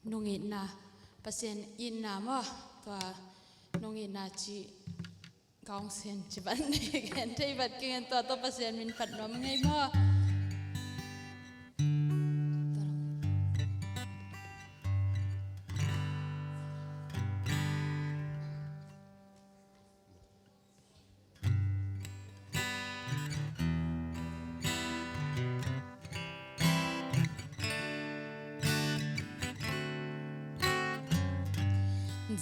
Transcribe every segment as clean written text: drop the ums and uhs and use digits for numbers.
nungin na pasien in na mo tua nungin na chi kaung sen chi ban gen thei bat ken to pasien min phat nom ngai mo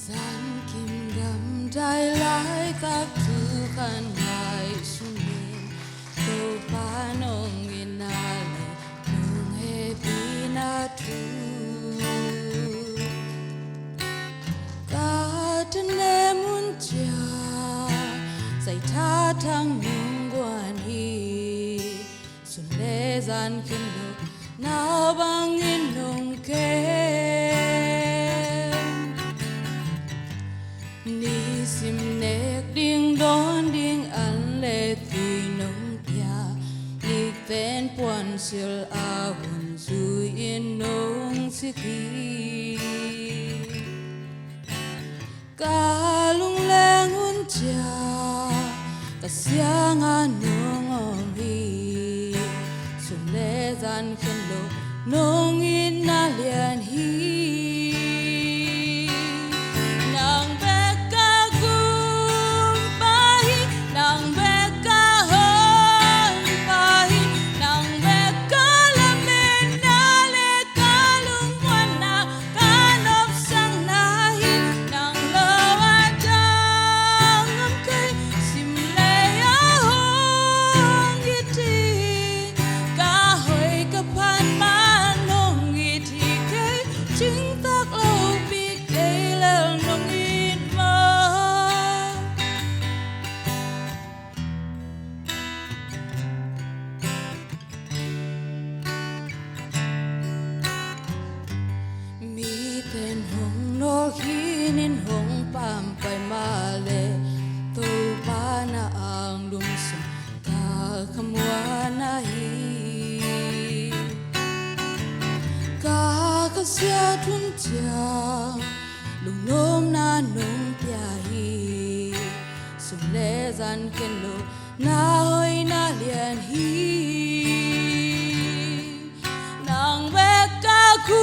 Gian kim gam dai lai tak tu kan ngai sunin to panong inale nung he pina tu ka tne mun cha sai tha thang nung guan hi sun le gian kim lo na bang in nung ke sim nek ding don ding an le tui nong pia lik ven puan sil a hun zui in nong si ki ka lung leng hun cha ka siang a nong ong hi sun le zan khen lo nong in na lian hi Hinin hong pam pai ma le to pa na ang lum sa ka kamwa na hi ka sia thun cha lung nom na nong pya hi sum le zan ken lo na hoi na lian hi nang ve ka ku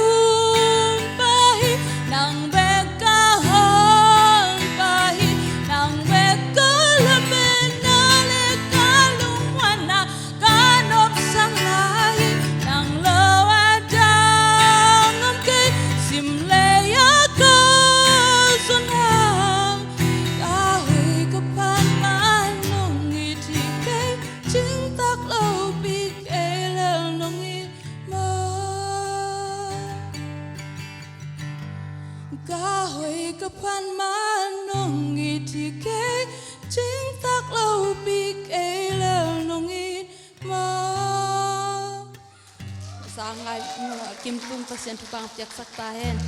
ka hoi ka pan man nong i thi ke ching tak lo pi ke le nong i ma sang ngai kim tung pasien tu bang piak sak ta hen